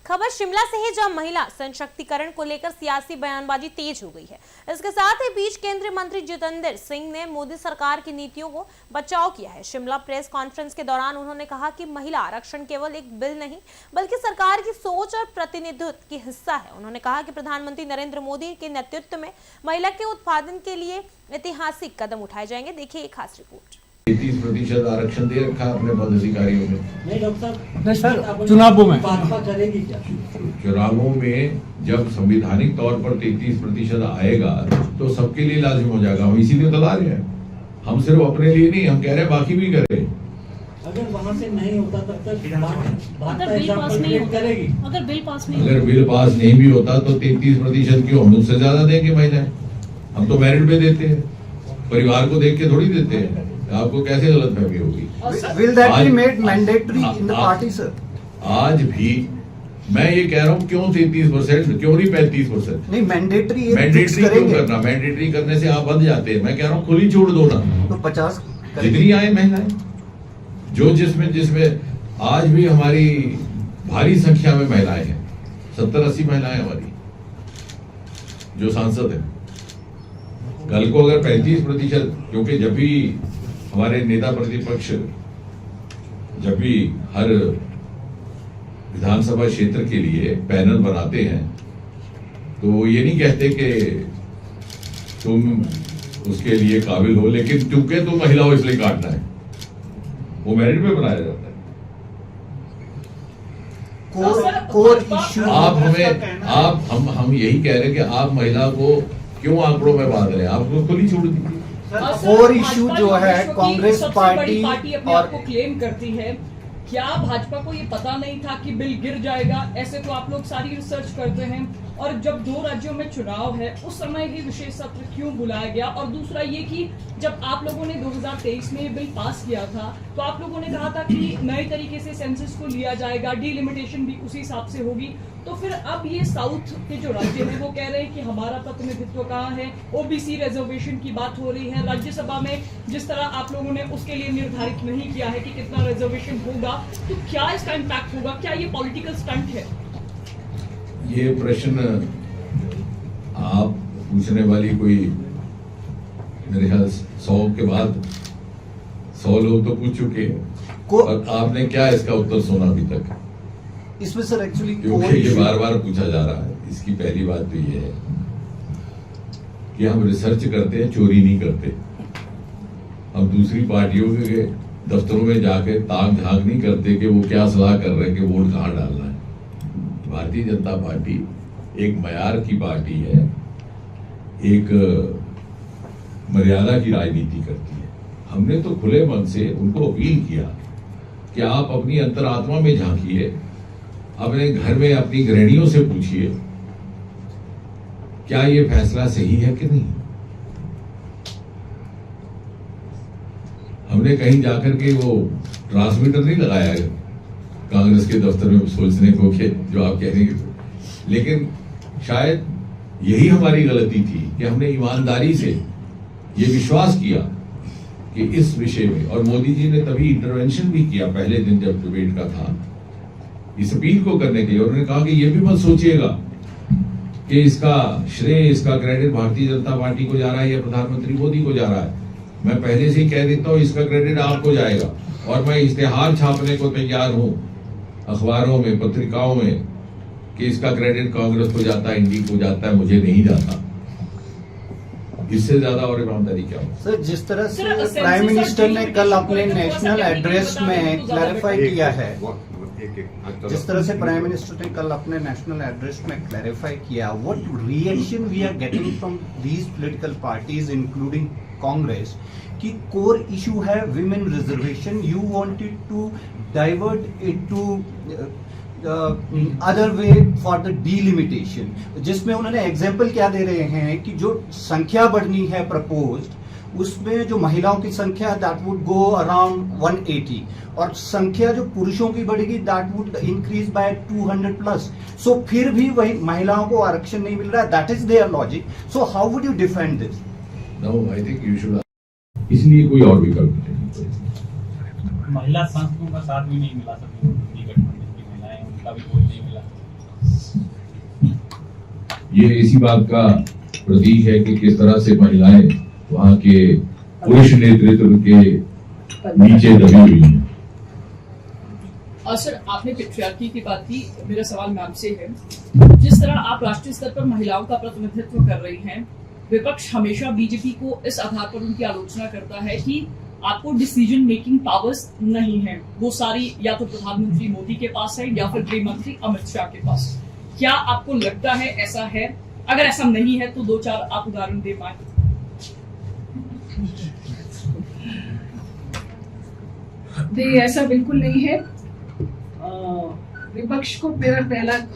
खबर शिमला से है, जहां महिला सशक्तिकरण को लेकर सियासी बयानबाजी तेज हो गई है। इसके साथ ही बीच केंद्रीय मंत्री जितेंद्र सिंह ने मोदी सरकार की नीतियों को बचाव किया है। शिमला प्रेस कॉन्फ्रेंस के दौरान उन्होंने कहा कि महिला आरक्षण केवल एक बिल नहीं बल्कि सरकार की सोच और प्रतिनिधित्व की हिस्सा है। उन्होंने कहा कि प्रधानमंत्री नरेंद्र मोदी के नेतृत्व में महिला के उत्पादन के लिए ऐतिहासिक कदम उठाए जाएंगे। देखिए एक खास रिपोर्ट। 33% आरक्षण दे रखा अपने पदाधिकारियों में। नहीं डॉक्टर साहब, नहीं सर, चुनावों में भाजपा करेगी क्या? चुनावों में जब संवैधानिक तौर पर 33% आएगा तो सबके लिए लाजिम हो जाएगा। हम इसीलिए तो ला रहे हैं, हम सिर्फ अपने लिए नहीं, हम कह रहे हैं बाकी भी करें। अगर वहां से नहीं होता तब तक भाजपा बिल पास नहीं होता, करेगी। अगर बिल पास नहीं भी होता तो 33% क्यों, हम उससे ज्यादा देंगे महिलाएं। हम तो मेरिट पे देते हैं, परिवार को देख के थोड़ी देते हैं। आपको कैसे गलतफहमी होगी? Will that be made mandatory in the party, sir? आज भी मैं ये कह रहा हूँ, क्यों 33%, क्यों नहीं 35%? नहीं, मैंडेटरी क्यों करना? मैंडेटरी करने से आप बंद जाते हैं। मैं कह रहा हूँ खुली छूट दो ना, तो 50 जितनी आए महिलाएं, जो जिसमें आज भी हमारी भारी संख्या में महिलाएं हैं, 70-80 महिलाएं हमारी जो सांसद हैं। कल को अगर 35%, क्योंकि जब भी हमारे नेता प्रतिपक्ष जब भी हर विधानसभा क्षेत्र के लिए पैनल बनाते हैं तो वो ये नहीं कहते कि तुम उसके लिए काबिल हो, लेकिन चूंकि तुम महिला हो इसलिए काटना है। वो मेरिट पे बनाया जाता है। कोर इश्यू आप हमें हम यही कह रहे हैं कि आप महिला को क्यों आंकड़ों में बांध रहे हैं? आपको खुली छूट दीजिए। कोर इश्यू जो है कांग्रेस पार्टी और आपको क्लेम करती है, क्या भाजपा को ये पता नहीं था कि बिल गिर जाएगा? ऐसे तो आप लोग सारी रिसर्च करते हैं, और जब 2 राज्यों में चुनाव है उस समय ही विशेष सत्र क्यों बुलाया गया? और दूसरा ये कि जब आप लोगों ने 2023 में ये बिल पास किया था तो आप लोगों ने कहा था कि नए तरीके से सेंसस को लिया जाएगा, डिलिमिटेशन भी उसी हिसाब से होगी। तो फिर अब ये साउथ के जो राज्य हैं वो कह रहे हैं कि हमारा प्रतिनिधित्व कहाँ है? ओबीसी रिजर्वेशन की बात हो रही है राज्यसभा में, जिस तरह आप लोगों ने उसके लिए निर्धारित नहीं किया है कि कितना रिजर्वेशन होगा, तो क्या इसका इम्पैक्ट होगा? क्या ये पॉलिटिकल स्टंट है? ये प्रश्न आप पूछने वाली कोई मेरे ख्याल 100 के बाद 100 लोग तो पूछ चुके हैं, और आपने क्या इसका उत्तर सुना अभी तक? इसमें सर एक्चुअली क्योंकि ये बार बार पूछा जा रहा है। इसकी पहली बात तो ये है कि हम रिसर्च करते हैं, चोरी नहीं करते। हम दूसरी पार्टियों के दफ्तरों में जाके ताक झांक नहीं करते कि वो क्या सलाह कर रहे हैं कि वोट कहाँ डालना है। भारतीय जनता पार्टी एक मयार की पार्टी है, एक मर्यादा की राजनीति करती है। हमने तो खुले मन से उनको अपील किया कि आप अपनी अंतरात्मा में झांकिए, अपने घर में अपनी गृहिणियों से पूछिए क्या ये फैसला सही है कि नहीं। हमने कहीं जाकर के वो ट्रांसमीटर नहीं लगाया है कांग्रेस के दफ्तर में सोचने को कि जो आप कह रहे हैं, लेकिन शायद यही हमारी गलती थी कि हमने ईमानदारी से ये विश्वास किया कि इस विषय में, और मोदी जी ने तभी इंटरवेंशन भी किया पहले दिन जब डिबेट का था, इस अपील को करने के लिए। उन्होंने कहा कि ये भी मत सोचिएगा कि इसका श्रेय, इसका क्रेडिट भारतीय जनता पार्टी को जा रहा है या प्रधानमंत्री मोदी को जा रहा है। मैं पहले से ही कह देता हूं इसका क्रेडिट आपको जाएगा, और मैं इश्तेहार छापने को तैयार हूं अखबारों में, पत्रिकाओं में, कि इसका क्रेडिट कांग्रेस को जाता है, इंडी को जाता है, मुझे नहीं जाता। इससे ज्यादा और ईमानदारी क्या हो? सर, जिस तरह से प्राइम मिनिस्टर ने कल अपने नेशनल एड्रेस में क्लैरिफाई किया है, जिस तरह से प्राइम मिनिस्टर ने कल अपने नेशनल एड्रेस में क्लैरिफाई किया, what reaction we are getting from these political parties including Congress कि कोर इशू है women reservation, you wanted to divert it to other way for the delimitation, जिसमें उन्होंने एग्जाम्पल क्या दे रहे हैं कि जो संख्या बढ़नी है प्रपोज्ड, उसमें जो महिलाओं की संख्या दैट वुड गो अराउंड 180, और संख्या जो पुरुषों की बढ़ेगी दैट वुड इंक्रीज बाय 200+। सो फिर भी वही महिलाओं को आरक्षण नहीं मिल रहा है, that is their logic. So how would you defend this? No, I think you should, इसलिए कोई और विकल्प नहीं। महिला सांसदों का साथ भी नहीं मिला, सभी गठबंधन की महिलाएं, उनका भी वोट नहीं मिला। ये इसी बात का प्रतीक है कि किस तरह से महिलाएं वहां के पुरुष नेतृत्व के नीचे दबी हुई हैं। सर, आपने पेट्रियार्की की बात की। मेरा सवाल मैम से है, जिस तरह आप राष्ट्रीय स्तर पर महिलाओं का प्रतिनिधित्व कर रही हैं, विपक्ष हमेशा बीजेपी को इस आधार पर उनकी आलोचना करता है कि आपको डिसीजन मेकिंग पावर्स नहीं है, वो सारी या तो प्रधानमंत्री मोदी के पास है या फिर गृह मंत्री अमित शाह के पास। क्या आपको लगता है ऐसा है? अगर ऐसा नहीं है तो 2-4 आप उदाहरण दे पाए। नहीं, ऐसा बिल्कुल नहीं है। विपक्ष को मेरा पहला